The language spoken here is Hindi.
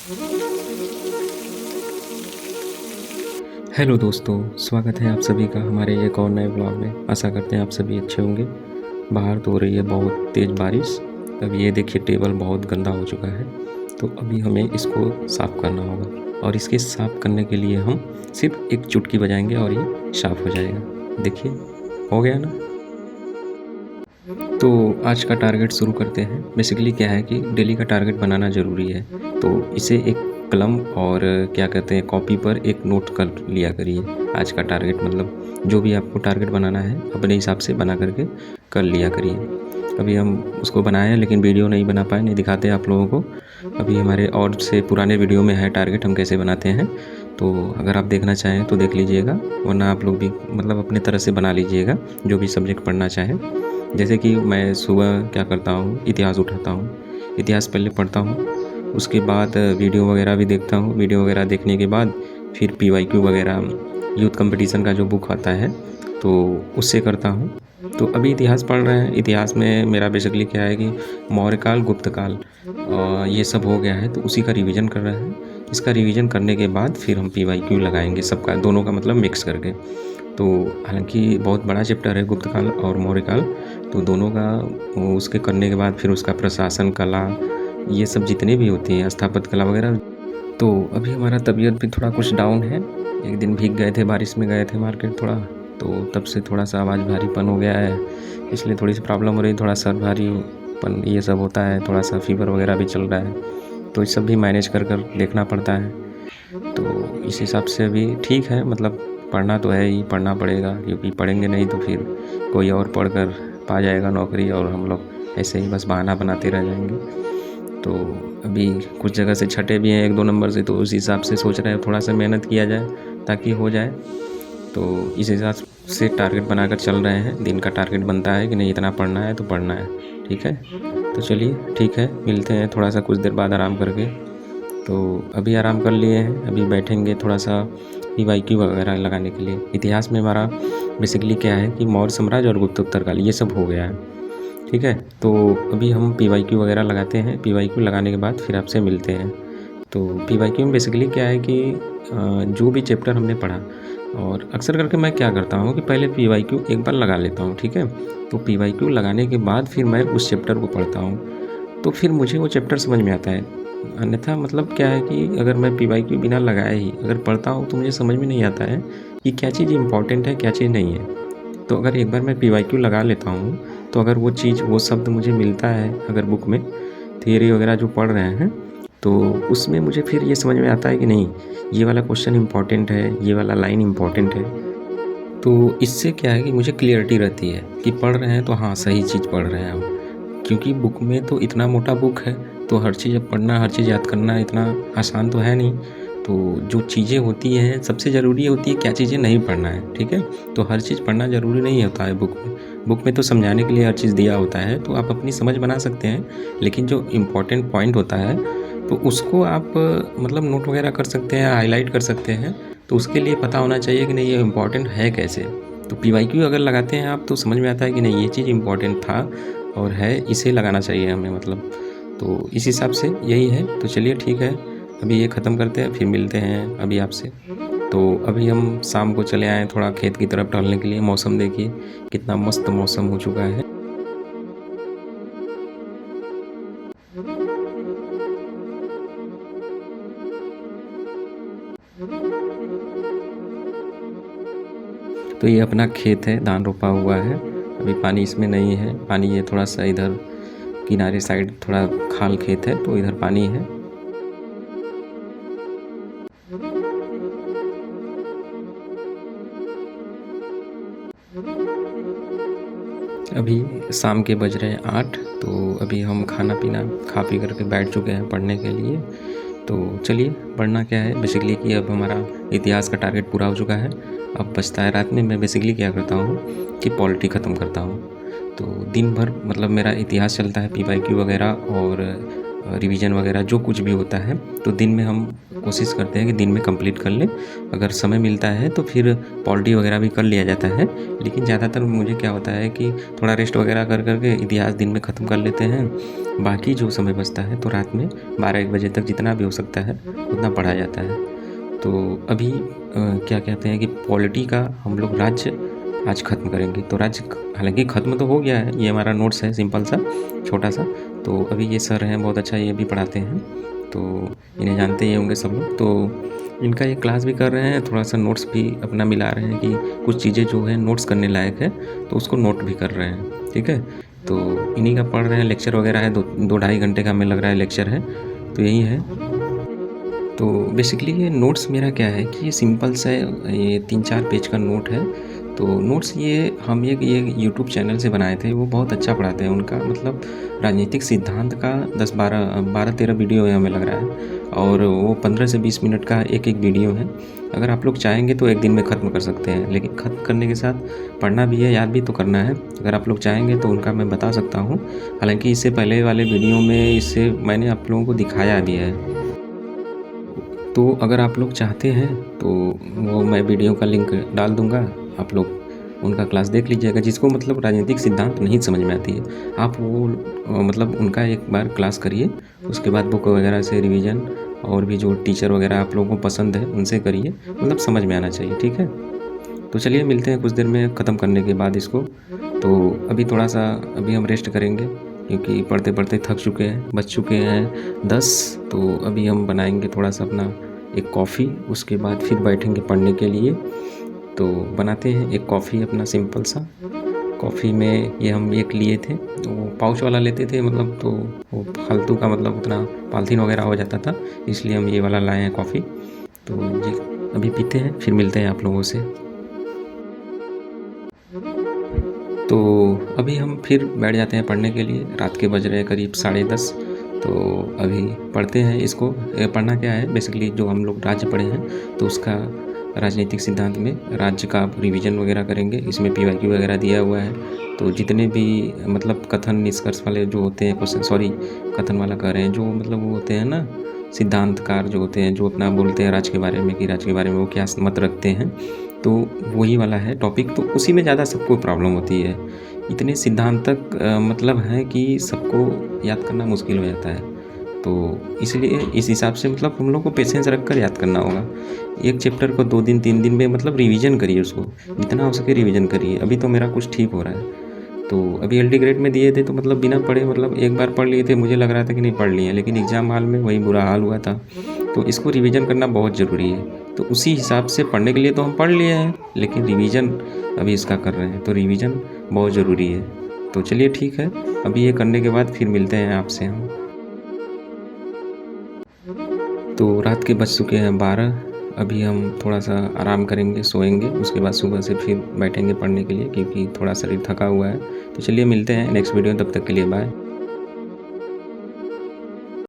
हेलो दोस्तों, स्वागत है आप सभी का हमारे एक और नए ब्लॉग में। आशा करते हैं आप सभी अच्छे होंगे। बाहर तो हो रही है बहुत तेज़ बारिश। अब ये देखिए टेबल बहुत गंदा हो चुका है, तो अभी हमें इसको साफ़ करना होगा और इसके साफ़ करने के लिए हम सिर्फ एक चुटकी बजाएंगे और ये साफ़ हो जाएगा। देखिए, हो गया ना। तो आज का टारगेट शुरू करते हैं। बेसिकली क्या है कि डेली का टारगेट बनाना ज़रूरी है, तो इसे एक कलम और क्या कहते हैं कॉपी पर एक नोट कर लिया करिए। आज का टारगेट मतलब जो भी आपको टारगेट बनाना है अपने हिसाब से बना करके कर लिया करिए। अभी हम उसको बनाए हैं लेकिन वीडियो नहीं बना पाए, नहीं दिखाते आप लोगों को। अभी हमारे और से पुराने वीडियो में है टारगेट हम कैसे बनाते हैं, तो अगर आप देखना चाहें तो देख लीजिएगा, वरना आप लोग भी मतलब अपने तरह से बना लीजिएगा जो भी सब्जेक्ट पढ़ना चाहें। जैसे कि मैं सुबह क्या करता हूँ, इतिहास उठाता हूँ, इतिहास पहले पढ़ता हूँ, उसके बाद वीडियो वगैरह भी देखता हूँ। वीडियो वगैरह देखने के बाद फिर पीवाईक्यू वगैरह यूथ कंपटीशन का जो बुक आता है तो उससे करता हूँ। तो अभी इतिहास पढ़ रहे हैं। इतिहास में मेरा बेसिकली क्या है कि मौर्य काल, गुप्त काल ये सब हो गया है, तो उसी का रिवीजन कर रहे हैं। इसका रिवीजन करने के बाद फिर हम पीवाईक्यू लगाएंगे सबका, दोनों का मतलब मिक्स करके। तो हालांकि बहुत बड़ा चैप्टर है गुप्त काल और मौर्य काल, तो दोनों का उसके करने के बाद फिर उसका प्रशासन कला, ये सब जितने भी होती हैं, स्थापत्य कला वगैरह। तो अभी हमारा तबीयत भी थोड़ा कुछ डाउन है। एक दिन भीग गए थे, बारिश में गए थे मार्केट थोड़ा, तो तब से थोड़ा सा आवाज़ भारीपन हो गया है, इसलिए थोड़ी सी प्रॉब्लम हो रही है। थोड़ा सर भारीपन ये सब होता है, थोड़ा सा फीवर वगैरह भी चल रहा है, तो ये सब भी मैनेज कर कर देखना पड़ता है। तो इस हिसाब से अभी ठीक है, मतलब पढ़ना तो है ही, पढ़ना पड़ेगा, क्योंकि पढ़ेंगे नहीं तो फिर कोई और पढ़कर पा जाएगा नौकरी और हम लोग ऐसे ही बस बहाना बनाते रह जाएंगे। तो अभी कुछ जगह से छटे भी हैं 1-2 नंबर से, तो उस हिसाब से सोच रहे हैं थोड़ा सा मेहनत किया जाए ताकि हो जाए। तो इस हिसाब से टारगेट बनाकर चल रहे हैं। दिन का टारगेट बनता है कि नहीं इतना पढ़ना है तो पढ़ना है, ठीक है। तो चलिए ठीक है, मिलते हैं थोड़ा सा कुछ देर बाद आराम करके। तो अभी आराम कर लिए हैं, अभी बैठेंगे थोड़ा सा पीवाईक्यू वगैरह लगाने के लिए। इतिहास में हमारा बेसिकली क्या है कि मौर्य साम्राज्य और गुप्तोत्तर काल ये सब हो गया है, ठीक है। तो अभी हम पीवाईक्यू वगैरह लगाते हैं। पीवाईक्यू लगाने के बाद फिर आपसे मिलते हैं। तो पीवाईक्यू में बेसिकली क्या है कि जो भी चैप्टर हमने पढ़ा, और अक्सर करके मैं क्या करता हूँ कि पहले पीवाईक्यू एक बार लगा लेता हूँ, ठीक है। तो पीवाईक्यू लगाने के बाद फिर मैं उस चैप्टर को पढ़ता हूँ, तो फिर मुझे वो चैप्टर समझ में आता है। अन्यथा मतलब क्या है कि अगर मैं पीवाईक्यू बिना लगाए ही अगर पढ़ता हूँ तो मुझे समझ में नहीं आता है कि क्या चीज़ इम्पॉर्टेंट है, क्या चीज़ नहीं है। तो अगर एक बार मैं पीवाईक्यू लगा लेता हूँ, तो अगर वो चीज़, वो शब्द मुझे मिलता है अगर बुक में, थियरी वगैरह जो पढ़ रहे हैं, तो उसमें मुझे फिर ये समझ में आता है कि नहीं ये वाला क्वेश्चन इम्पॉर्टेंट है, ये वाला लाइन इम्पॉर्टेंट है। तो इससे क्या है कि मुझे क्लियरिटी रहती है कि पढ़ रहे हैं तो हाँ सही चीज़ पढ़ रहे हैं हम। क्योंकि बुक में तो इतना मोटा बुक है, तो हर चीज़ अब पढ़ना, हर चीज़ याद करना इतना आसान तो है नहीं। तो जो चीज़ें होती हैं सबसे ज़रूरी होती है क्या चीज़ें नहीं पढ़ना है, ठीक है। तो हर चीज़ पढ़ना ज़रूरी नहीं होता है बुक में। बुक में तो समझाने के लिए हर चीज़ दिया होता है, तो आप अपनी समझ बना सकते हैं, लेकिन जो इम्पोर्टेंट पॉइंट होता है तो उसको आप मतलब नोट वगैरह कर सकते हैं, हाईलाइट कर सकते हैं। तो उसके लिए पता होना चाहिए कि नहीं ये इम्पॉर्टेंट है कैसे। तो पीवाईक्यू अगर लगाते हैं आप तो समझ में आता है कि नहीं ये चीज़ इम्पॉर्टेंट था और है, इसे लगाना चाहिए हमें मतलब। तो इस हिसाब से यही है। तो चलिए ठीक है, अभी ये ख़त्म करते हैं फिर मिलते हैं अभी आपसे। तो अभी हम शाम को चले आए थोड़ा खेत की तरफ टहलने के लिए। मौसम देखिए कितना मस्त मौसम हो चुका है। तो ये अपना खेत है, धान रोपा हुआ है। अभी पानी इसमें नहीं है, पानी ये थोड़ा सा इधर किनारे साइड थोड़ा खाल खेत है, तो इधर पानी है। अभी शाम के बज रहे हैं 8, तो अभी हम खाना पीना खा पी करके बैठ चुके हैं पढ़ने के लिए। तो चलिए, पढ़ना क्या है बेसिकली कि अब हमारा इतिहास का टारगेट पूरा हो चुका है। अब बचता है रात में मैं बेसिकली क्या करता हूँ कि पॉलिटी ख़त्म करता हूँ। तो दिन भर मतलब मेरा इतिहास चलता है, पीवाईक्यू वगैरह और रिवीजन वगैरह जो कुछ भी होता है, तो दिन में हम कोशिश करते हैं कि दिन में कंप्लीट कर लें। अगर समय मिलता है तो फिर पॉलिटी वगैरह भी कर लिया जाता है, लेकिन ज़्यादातर मुझे क्या होता है कि थोड़ा रेस्ट वगैरह कर के इतिहास दिन में ख़त्म कर लेते हैं। बाकी जो समय बचता है तो रात में 12-1 बजे तक जितना भी हो सकता है उतना पढ़ा जाता है। तो अभी क्या कहते हैं कि पॉलिटी का हम लोग राज्य आज ख़त्म करेंगे। तो राज्य हालांकि ख़त्म तो हो गया है, ये हमारा नोट्स है सिंपल सा छोटा सा। तो अभी ये सर हैं बहुत अच्छा, ये भी पढ़ाते हैं, तो इन्हें जानते ही होंगे सब लोग। तो इनका ये क्लास भी कर रहे हैं, थोड़ा सा नोट्स भी अपना मिला रहे हैं कि कुछ चीज़ें जो है नोट्स करने लायक है तो उसको नोट भी कर रहे हैं, ठीक है। तो इन्हीं का पढ़ रहे हैं, लेक्चर वगैरह है, 2-2 ढाई घंटे का हमें लग रहा है लेक्चर है, तो यही है। तो बेसिकली ये नोट्स मेरा क्या है कि ये सिंपल सा ये 3-4 पेज का नोट है। तो नोट्स ये हम ये यूट्यूब चैनल से बनाए थे, वो बहुत अच्छा पढ़ाते हैं। उनका मतलब राजनीतिक सिद्धांत का 12-13 वीडियो है हमें लग रहा है, और वो 15 से 20 मिनट का एक वीडियो है। अगर आप लोग चाहेंगे तो एक दिन में ख़त्म कर सकते हैं, लेकिन ख़त्म करने के साथ पढ़ना भी है, याद भी तो करना है। अगर आप लोग चाहेंगे तो उनका मैं बता सकता हूँ। हालांकि इससे पहले वाले वीडियो में इससे मैंने आप लोगों को दिखाया भी है। तो अगर आप लोग चाहते हैं तो वो मैं वीडियो का लिंक डाल दूँगा, आप लोग उनका क्लास देख लीजिएगा। जिसको मतलब राजनीतिक सिद्धांत नहीं समझ में आती है, आप वो मतलब उनका एक बार क्लास करिए, उसके बाद बुक वगैरह से रिवीजन और भी जो टीचर वगैरह आप लोगों को पसंद है उनसे करिए, मतलब समझ में आना चाहिए, ठीक है। तो चलिए मिलते हैं कुछ देर में ख़त्म करने के बाद इसको। तो अभी थोड़ा सा अभी हम रेस्ट करेंगे, क्योंकि पढ़ते पढ़ते थक चुके हैं, बज चुके हैं 10। तो अभी हम बनाएंगे थोड़ा सा अपना एक कॉफ़ी, उसके बाद फिर बैठेंगे पढ़ने के लिए। तो बनाते हैं एक कॉफ़ी अपना सिंपल सा। कॉफ़ी में ये हम एक लिए थे, तो पाउच वाला लेते थे, मतलब तो वो फालतू का मतलब उतना पॉलीथीन वगैरह हो जाता था, इसलिए हम ये वाला लाए हैं कॉफ़ी। तो जी अभी पीते हैं, फिर मिलते हैं आप लोगों से। तो अभी हम फिर बैठ जाते हैं पढ़ने के लिए। रात के बज रहे हैं करीब 10:30। तो अभी पढ़ते हैं इसको। पढ़ना क्या है बेसिकली, जो हम लोग राज्य पढ़े हैं तो उसका राजनीतिक सिद्धांत में राज्य का रिवीजन वगैरह करेंगे। इसमें PYQ वगैरह दिया हुआ है, तो जितने भी मतलब कथन निष्कर्ष वाले जो होते हैं क्वेश्चन, सॉरी कथन वाला कह रहे हैं, जो मतलब वो होते हैं ना सिद्धांतकार जो होते हैं, जो अपना बोलते हैं राज्य के बारे में कि राज्य के बारे में वो क्या मत रखते हैं, तो वही वाला है टॉपिक। तो उसी में ज़्यादा सबको प्रॉब्लम होती है। इतने सिद्धांत तक मतलब है कि सबको याद करना मुश्किल हो जाता है। तो इसलिए इस हिसाब से मतलब हम लोग को पेशेंस रख कर याद करना होगा। एक चैप्टर को 2 दिन 3 दिन में मतलब रिवीजन करिए, उसको जितना हो सके रिवीजन करिए। अभी तो मेरा कुछ ठीक हो रहा है। तो अभी LD ग्रेड में दिए थे तो मतलब बिना पढ़े मतलब एक बार पढ़ लिए थे, मुझे लग रहा था कि नहीं पढ़ लिए, लेकिन एग्ज़ाम हॉल में वही बुरा हाल हुआ था। तो इसको रिवीजन करना बहुत ज़रूरी है। तो उसी हिसाब से पढ़ने के लिए तो हम पढ़ लिए हैं, लेकिन रिवीजन अभी इसका कर रहे हैं, तो रिवीजन बहुत ज़रूरी है। तो चलिए ठीक है, अभी ये करने के बाद फिर मिलते हैं आपसे हम। तो रात के बज चुके हैं 12। अभी हम थोड़ा सा आराम करेंगे, सोएंगे, उसके बाद सुबह से फिर बैठेंगे पढ़ने के लिए, क्योंकि थोड़ा शरीर थका हुआ है। तो चलिए मिलते हैं नेक्स्ट वीडियो, तब तक के लिए बाय।